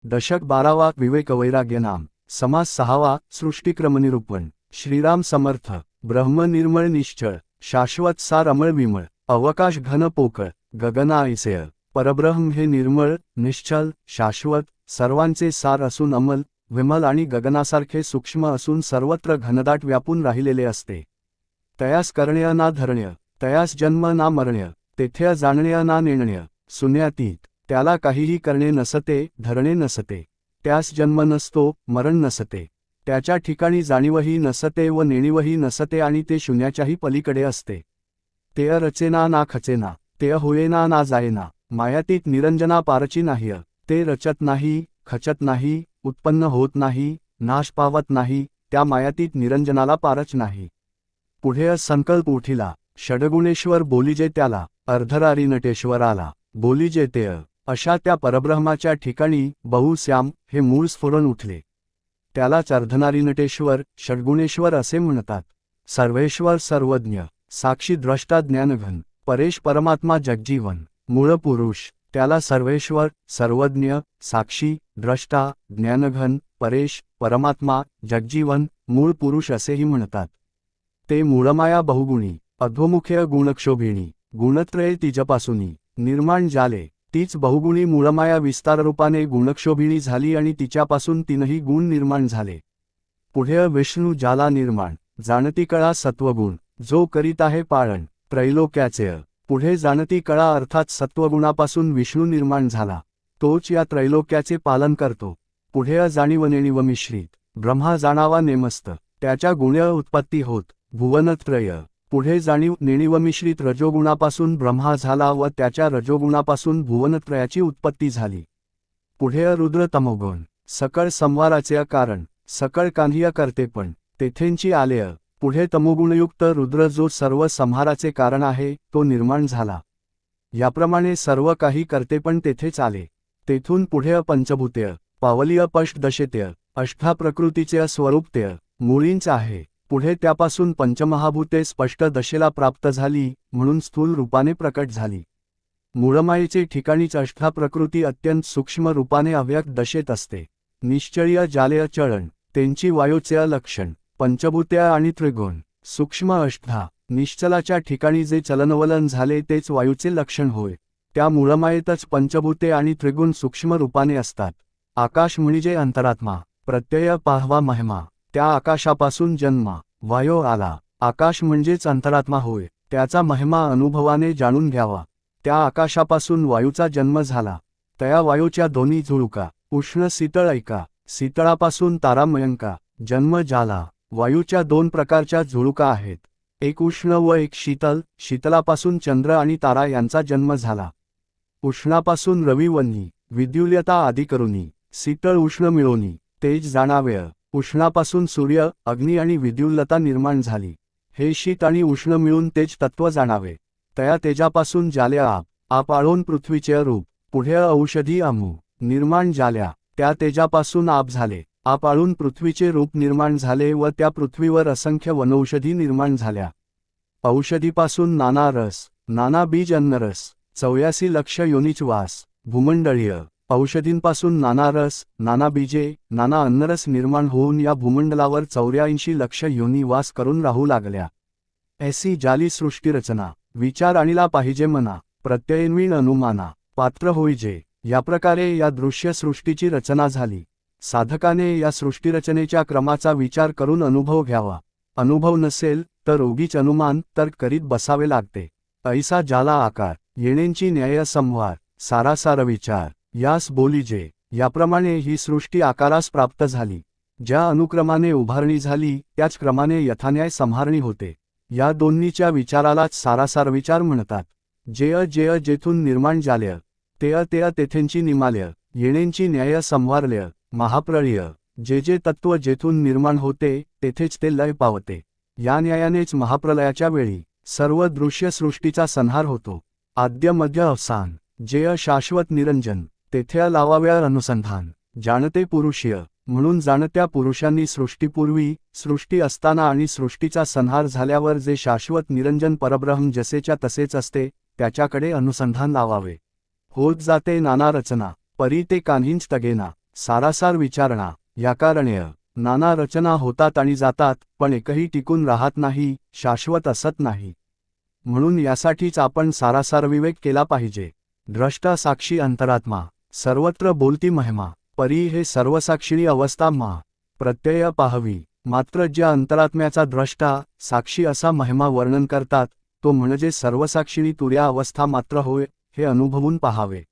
दशक 12वा विवेक वैराग्य नाम समास 6वा सृष्टिक्रमनिरूपण। श्रीराम समर्थ। ब्रह्म निर्मळ निश्चळ शाश्वत सार अमळ विमळ अवकाश घन पोकळ गगना ऐसेय। परब्रह्म हे निर्मळ निश्चल शाश्वत सर्वांचे सार असून अमल विमल आणि गगनासारखे सूक्ष्म असून सर्वत्र घनदाट व्यापून राहिलेले असते। तयास करण्य ना धरण्य तयास जन्म ना मरण्य तेथे जाणण्य ना नेणण्य शून्यातीत। त्याला काहीही करणे नसते धरणे नसते त्यास जन्म नसतो मरण नसते त्याच्या ठिकाणी जाणीवही नसते व नेणीवही नसते आणि ते शून्याच्याही पलीकडे असते। ते रचेना ना खचेना ते होयेना ना जायेना मायातीत निरंजना पारची नाहीय। ते रचत नाही खचत नाही उत्पन्न होत नाही नाश पावत नाही त्या मायातीत निरंजनाला पारच नाही। पुढे संकल्प उठिला षडगुणेश्वर बोलिजे त्याला अर्धरारी नटेश्वराला बोलिजे ते अशा त्या परब्रह्माच्या ठिकाणी बहुश्याम हे मूळ स्फुरण उठले। त्यालाच अर्धनारी नटेश्वर षडगुणेश्वर असे म्हणतात। सर्वेश्वर सर्वज्ञ साक्षी द्रष्टा ज्ञानघन परेश परमात्मा जगजीवन मूळ पुरुष त्याला सर्वेश्वर सर्वज्ञ साक्षी द्रष्टा ज्ञानघन परेश परमात्मा जगजीवन मूळ पुरुष असेही म्हणतात। ते मूळमाया बहुगुणी अधोमुखे गुणक्षोभिणी गुणत्रये तिजपासूनी निर्माण झाले। तीच बहुगुणी मूळमाया विस्ताररूपाने गुणक्षोभिणी झाली आणि तिच्यापासून तीनही गुण निर्माण झाले। पुढे विष्णू जाला निर्माण जाणती कळा सत्वगुण जो करीत आहे पाळण त्रैलोक्याचे। पुढे जाणती कळा अर्थात सत्वगुणापासून विष्णू निर्माण झाला तोच या त्रैलोक्याचे पालन करतो। पुढे जाणीव नेणीव मिश्रित ब्रह्मा जाणावा नेमस्त त्याच्या गुण्य उत्पत्ती होत भुवनत्रय। पुढे जाणीव नेणीव मिश्रित रजोगुणापासून ब्रह्मा झाला व त्याच्या रजोगुणापासून भुवनत्रयाची उत्पत्ती झाली। पुढे रुद्र तमोगुण सकळ संवाराचे कारण सकळ कांधिय करते पण तेथेंची आलेय। पुढे तमोगुणयुक्त रुद्र जो सर्व संहाराचे कारण आहे तो निर्माण झाला। याप्रमाणे सर्व काही करते पण तेथेच आले। तेथून पुढे पंचभूतेय पावलीय पष्टदशेतेय अष्टा प्रकृतीचे स्वरूपतेय मुळींच आहे। पुढे त्यापासून पंचमहाभूते स्पष्ट दशेला प्राप्त झाली म्हणून स्थूल रूपाने प्रकट झाली। मूळमायेचे ठिकाणीच अष्टा प्रकृती अत्यंत सूक्ष्म रूपाने अव्यक्त दशेत असते। निश्चळीय जालेय चळण त्यांची वायूचे लक्षण पंचभूते आणि त्रिगुण सूक्ष्म अष्टा निश्चलाच्या ठिकाणी जे चलनवलन झाले तेच वायूचे लक्षण होय। त्या मूळमायेतच पंचभूते आणि त्रिगुण सूक्ष्म रूपाने असतात। आकाश म्हणजे अंतरात्मा प्रत्यय पाहवा महिमा त्या आकाशापासून जन्म वायो आला। आकाश म्हणजेच अंतरात्मा होय त्याचा महिमा अनुभवाने जाणून घ्यावा। त्या आकाशापासून वायूचा जन्म झाला। त्या वायूच्या दोन्ही झुळुका उष्ण शीतळ ऐका शीतळापासून तारामयंका जन्म झाला। वायूच्या दोन प्रकारच्या झुळुका आहेत एक उष्ण व एक शीतल। शीतलापासून चंद्र आणि तारा यांचा जन्म झाला। उष्णापासून रवी वन्ही विद्युल्यता आदी करुनी शीतळ उष्ण मिळवणी तेज जाणावे। उष्णापासून सूर्य अग्नी आणि विद्युल्लता निर्माण झाली। हे शीत आणि उष्ण मिळून तेज तत्व जाणावे। तया तेजापासून जाल्या आप आळून पृथ्वीचे रूप। पुढे औषधी अमू निर्माण झाल्या त्या तेजापासून आप झाले। आप आळून पृथ्वीचे रूप निर्माण झाले व त्या पृथ्वीवर असंख्य वनौषधी निर्माण झाल्या। औषधीपासून नाना रस नाना बीज अन्नरस 84 लक्ष योनीच वास भूमंडळीय। औषधींपासून नाना रस नाना बीजे नाना अन्नरस निर्माण होऊन या भूमंडलावर 84 लक्ष योनी वास करून राहू लागल्या। ऐसी जाली सृष्टीरचना विचार आणिला पाहिजे मना प्रत्ययन्वीण अनुमाना पात्र होईजे। या प्रकारे या दृश्य सृष्टीची रचना झाली। साधकाने या सृष्टीरचनेच्या क्रमाचा विचार करून अनुभव घ्यावा। अनुभव नसेल तर उगीच अनुमान तर्क करीत बसावे लागते। ऐसा जाला आकार येणेंची न्याय संवार सारासार विचार यास बोलिजे। याप्रमाणे ही सृष्टी आकारास प्राप्त झाली। ज्या अनुक्रमाने उभारणी झाली त्याच क्रमाने यथान्याय संहारणी होते। या दोन्हीच्या विचारालाच सारासार विचार म्हणतात। जेय जेय जेथून निर्माण झाले तेय तेय तेथेंची निमाल्य येणेंची न्याय संवारल्य महाप्रळय। जे जे तत्व जेथून निर्माण होते तेथेच ते लय पावते। या न्यायानेच महाप्रलयाच्या वेळी सर्व दृश्य सृष्टीचा संहार होतो। आद्य मध्य अवसान जेय शाश्वत निरंजन तेथे लावाव्या अनुसंधान जाणते पुरुषीय म्हणून जाणत्या पुरुषांनी सृष्टीपूर्वी सृष्टी असताना आणि सृष्टीचा संहार झाल्यावर जे शाश्वत निरंजन परब्रह्म जसेच्या तसेच असते त्याच्याकडे अनुसंधान लावावे। होत जाते नाना रचना परी ते कान्हींच तगेना सारासार विचारणा. याकारण्य. नाना रचना होतात आणि जातात, पण एकही टिकून राहत नाही, शाश्वत असत नाही. म्हणून यासाठीच आपण सारासार विवेक केला पाहिजे. द्रष्टा साक्षी अंतरात्मा. सर्वत्र बोलती महिमा. परी हे सर्वसाक्षिणी अवस्था मा. प्रत्यय पाहवी. मात्र ज्या अंतरात्म्याचा द्रष्टा साक्षी असा महिमा वर्णन करतात, तो म्हणजे सर्वसाक्षिणी तुर्या अवस्था मात्र होय, हे अनुभवून पाहावे.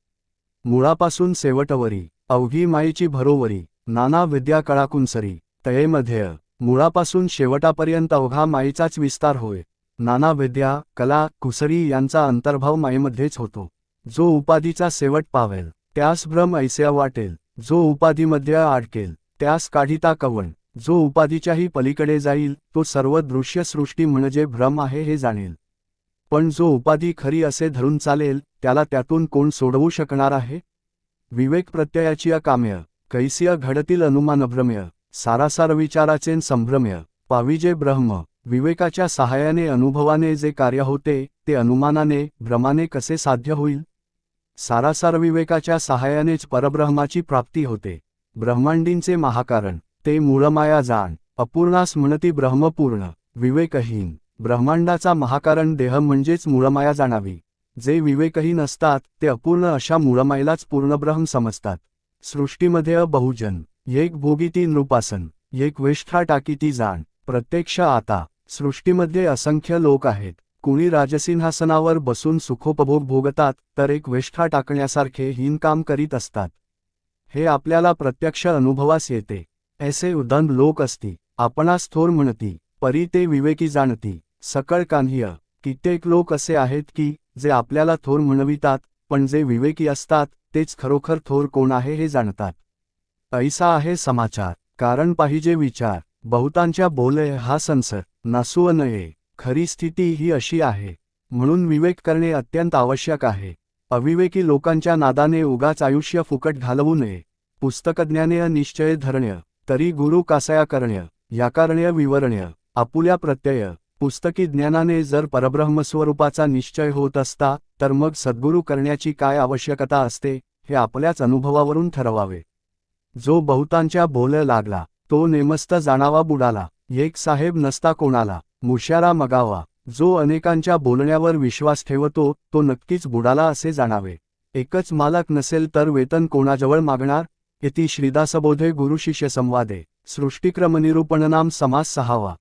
मुळापासून शेवटवरी. अवघी मायेची भरोवरी. नाना विद्या कळाकुंसरी. तयेमध्ये. मुळापासून शेवटापर्यंत अवघा मायेचाच विस्तार होय. नाना विद्या कला कुसरी यांचा अंतर्भाव मायेमध्येच होतो. जो उपाधीचा शेवट पावेल त्यास भ्रम ऐसे वाटेल. जो उपाधीमध्ये अडकेल त्यास काढिता कवण. जो उपाधीच्याही पलीकडे जाईल तो सर्व दृश्य सृष्टी म्हणजे भ्रम आहे हे जाणेल. पण जो उपाधी खरी असे धरून चालेल त्याला त्यातून कोण सोडवू शकणार आहे. विवेक प्रत्ययाची अकाम्य. कैसिय घडतील अनुमानभ्रम्य. सारासार विचाराचे संभ्रम्य. पाविजे ब्रह्म. विवेकाच्या सहाय्याने अनुभवाने जे कार्य होते ते अनुमानाने भ्रमाने कसे साध्य होईल. सारासार विवेकाच्या सहाय्यानेच परब्रह्माची प्राप्ती होते. ब्रह्मांडींचे महाकारण ते मूळमाया जाण. अपूर्णास म्हणती ब्रह्मपूर्ण. विवेकहीन. ब्रह्मांडाचा महाकारण देह म्हणजेच मूळमाया जाणावी. जे विवेकहीन असतात ते अपूर्ण अशा मूळमायेलाच पूर्णब्रह्म समजतात. सृष्टीमध्ये बहुजन. एक भोगीती नृपासन. एक वेष्ठा टाकीती जाण. प्रत्यक्ष आता सृष्टीमध्ये असंख्य लोक आहेत. कुणी राजसिंहासनावर बसून सुखोपभोग भोगतात तर एक वेष्ठा टाकण्यासारखे हीन काम करीत असतात. हे आपल्याला प्रत्यक्ष अनुभवास येते. ऐसे उदंड लोक असती. आपणास थोर म्हणती, परी ते विवेकी जाणती. सकळ कान्ह्य. कित्येक लोक असे आहेत की जे आपल्याला थोर म्हणवितात, पण जे विवेकी असतात तेच खरोखर थोर कोण आहे हे जाणतात. ऐसा आहे समाचार. कारण पाहिजे विचार. बहुतांच्या बोले हा संसार. नासू नये. खरी स्थिती ही अशी आहे. म्हणून विवेक करणे अत्यंत आवश्यक आहे. अविवेकी लोकांच्या नादाने उगाच आयुष्य फुकट घालवू नये. पुस्तकज्ञाने निश्चय धरण्य. तरी गुरु कासया करण्य. याकारण्य विवरण्य. आपुल्या प्रत्यय. पुस्तकी ज्ञानाने जर परब्रह्मस्वरूपाचा निश्चय होत असता तर मग सद्गुरू करण्याची काय आवश्यकता असते हे आपल्याच अनुभवावरून ठरवावे. जो बहुतांच्या बोले लागला तो नेमस्त जाणावा बुडाला. एक साहेब नसता कोणाला. मुशारा मगावा. जो अनेकांच्या बोलण्यावर विश्वास ठेवतो तो नक्कीच बुडाला असे जाणावे. एकच मालक नसेल तर वेतन कोणाजवळ मागणार. इति श्रीदासबोधे गुरुशिष्य संवादे. सृष्टिक्रमनिरूपणनाम समास 6वा.